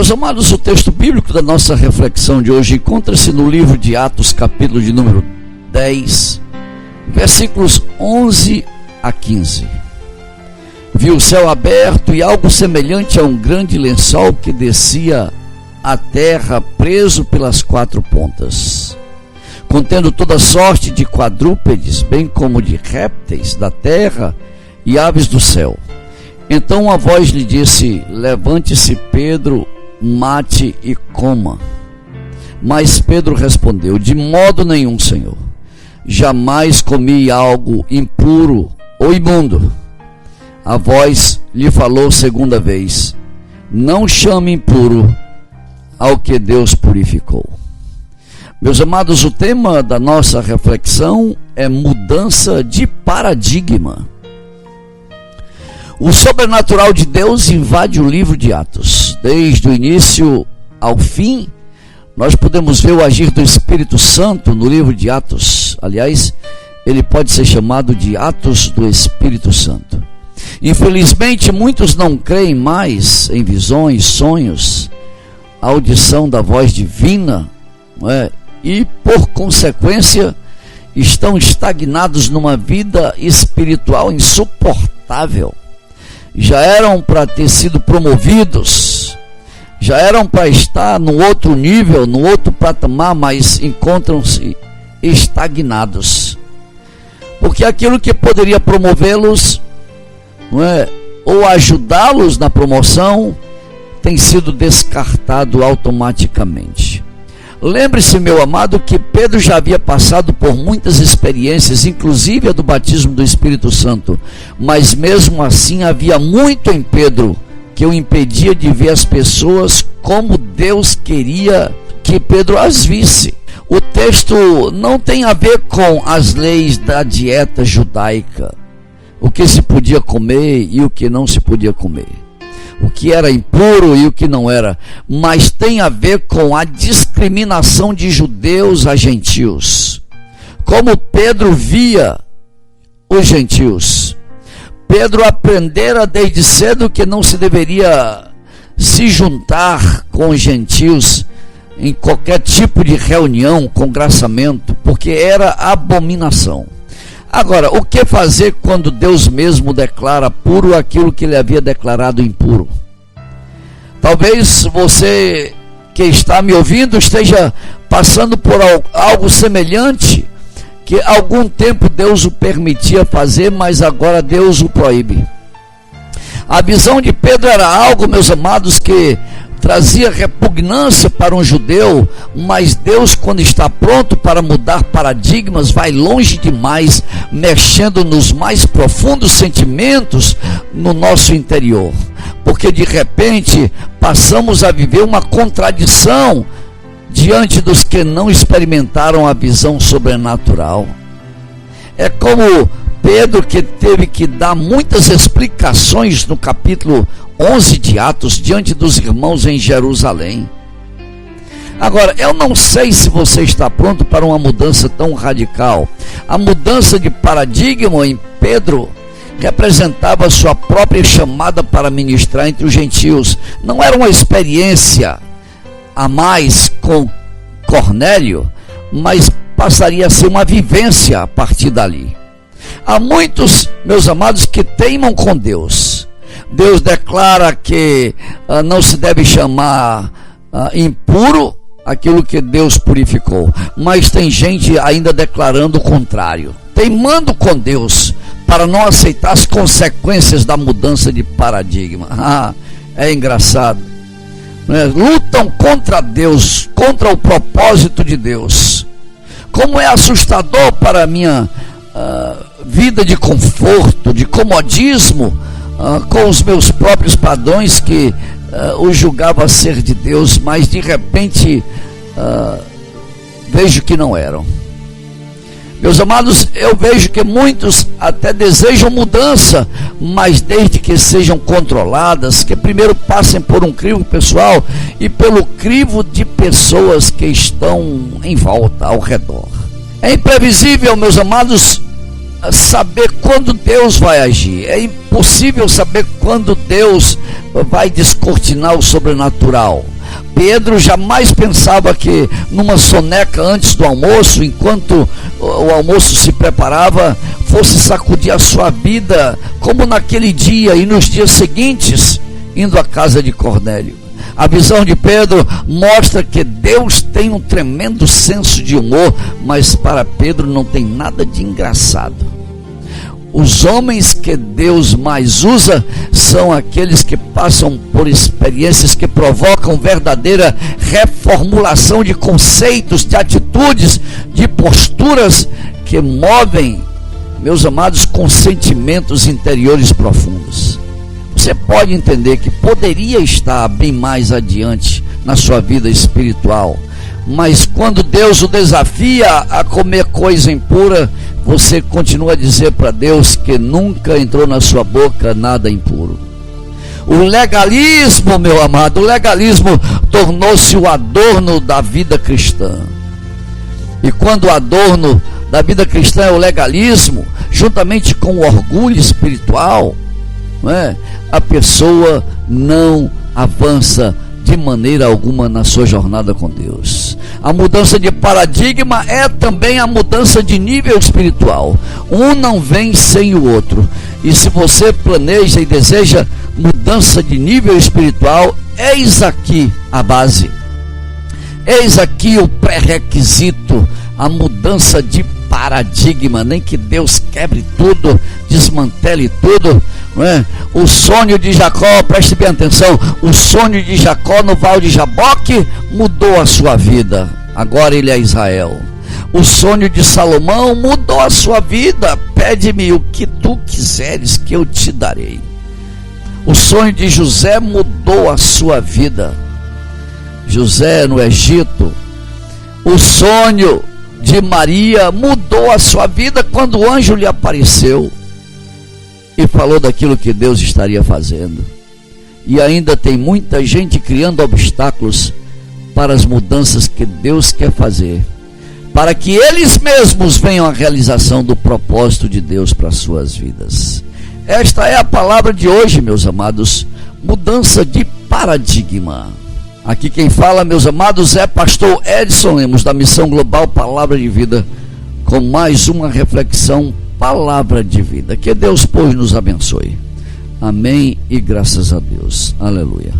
Meus amados, o texto bíblico da nossa reflexão de hoje encontra-se no livro de Atos, capítulo de número 10, versículos 11 a 15. Vi o céu aberto e algo semelhante a um grande lençol que descia à terra, preso pelas quatro pontas, contendo toda sorte de quadrúpedes, bem como de répteis da terra e aves do céu. Então uma voz lhe disse: levante-se, Pedro, mate e coma. Mas Pedro respondeu: de modo nenhum, Senhor, jamais comi algo impuro ou imundo. A voz lhe falou segunda vez: não chame impuro ao que Deus purificou. Meus amados, o tema da nossa reflexão é mudança de paradigma. O sobrenatural de Deus invade o livro de Atos. Desde o início ao fim, nós podemos ver o agir do Espírito Santo no livro de Atos. Aliás, ele pode ser chamado de Atos do Espírito Santo. Infelizmente, muitos não creem mais em visões, sonhos, a audição da voz divina, não é? E, por consequência, estão estagnados numa vida espiritual insuportável. Já eram para ter sido promovidos, já eram para estar no outro nível, no outro patamar, mas encontram-se estagnados. Porque aquilo que poderia promovê-los, não é, ou ajudá-los na promoção, tem sido descartado automaticamente. Lembre-se, meu amado, que Pedro já havia passado por muitas experiências, inclusive a do batismo do Espírito Santo, mas mesmo assim havia muito em Pedro que o impedia de ver as pessoas como Deus queria que Pedro as visse. O texto não tem a ver com as leis da dieta judaica, o que se podia comer e o que não se podia comer, o que era impuro e o que não era, mas tem a ver com a discriminação de judeus a gentios. Como Pedro via os gentios. Pedro aprendera desde cedo que não se deveria se juntar com os gentios em qualquer tipo de reunião, congraçamento, porque era abominação. Agora, o que fazer quando Deus mesmo declara puro aquilo que ele havia declarado impuro? Talvez você que está me ouvindo esteja passando por algo semelhante, que há algum tempo Deus o permitia fazer, mas agora Deus o proíbe. A visão de Pedro era algo, meus amados, que trazia repugnância para um judeu, mas Deus, quando está pronto para mudar paradigmas, vai longe demais, mexendo nos mais profundos sentimentos no nosso interior, porque de repente passamos a viver uma contradição diante dos que não experimentaram a visão sobrenatural. É como Pedro, que teve que dar muitas explicações no capítulo 11 de Atos, diante dos irmãos em Jerusalém. Agora, eu não sei se você está pronto para uma mudança tão radical. A mudança de paradigma em Pedro representava sua própria chamada para ministrar entre os gentios. Não era uma experiência a mais com Cornélio, mas passaria a ser uma vivência a partir dali. Há muitos, meus amados, que teimam com Deus. Deus declara que não se deve chamar impuro aquilo que Deus purificou, mas tem gente ainda declarando o contrário, teimando com Deus para não aceitar as consequências da mudança de paradigma. É engraçado, né? Lutam contra Deus, contra o propósito de Deus. Como é assustador para a minha vida de conforto, de comodismo, com os meus próprios padrões, que o julgava ser de Deus, mas de repente vejo que não eram. Meus amados, eu vejo que muitos até desejam mudança, mas desde que sejam controladas, que primeiro passem por um crivo pessoal e pelo crivo de pessoas que estão em volta, ao redor. É imprevisível, meus amados, saber quando Deus vai agir. É impossível saber quando Deus vai descortinar o sobrenatural. Pedro jamais pensava que numa soneca antes do almoço, enquanto o almoço se preparava, fosse sacudir a sua vida, como naquele dia e nos dias seguintes, indo à casa de Cornélio. A visão de Pedro mostra que Deus tem um tremendo senso de humor, mas para Pedro não tem nada de engraçado. Os homens que Deus mais usa são aqueles que passam por experiências que provocam verdadeira reformulação de conceitos, de atitudes, de posturas que movem, meus amados, com sentimentos interiores profundos. Você pode entender que poderia estar bem mais adiante na sua vida espiritual, mas quando Deus o desafia a comer coisa impura, você continua a dizer para Deus que nunca entrou na sua boca nada impuro. O legalismo, meu amado, o legalismo tornou-se o adorno da vida cristã. E quando o adorno da vida cristã é o legalismo, juntamente com o orgulho espiritual, não é? A pessoa não avança de maneira alguma na sua jornada com Deus. A mudança de paradigma é também a mudança de nível espiritual. Um não vem sem o outro. E se você planeja e deseja mudança de nível espiritual, eis aqui a base. Eis aqui o pré-requisito, a mudança de paradigma. Nem que Deus quebre tudo, desmantele tudo, não é? O sonho de Jacó, preste bem atenção, o sonho de Jacó no Val de Jaboque mudou a sua vida. Agora ele é Israel. O sonho de Salomão mudou a sua vida. Pede-me o que tu quiseres que eu te darei. O sonho de José mudou a sua vida. José no Egito. O sonho de Maria mudou a sua vida quando o anjo lhe apareceu e falou daquilo que Deus estaria fazendo. E ainda tem muita gente criando obstáculos para as mudanças que Deus quer fazer, para que eles mesmos venham à realização do propósito de Deus para as suas vidas. Esta é a palavra de hoje, meus amados, mudança de paradigma. Aqui quem fala, meus amados, é pastor Edson Lemos, da Missão Global Palavra de Vida, com mais uma reflexão, Palavra de Vida. Que Deus, pois, nos abençoe. Amém e graças a Deus. Aleluia.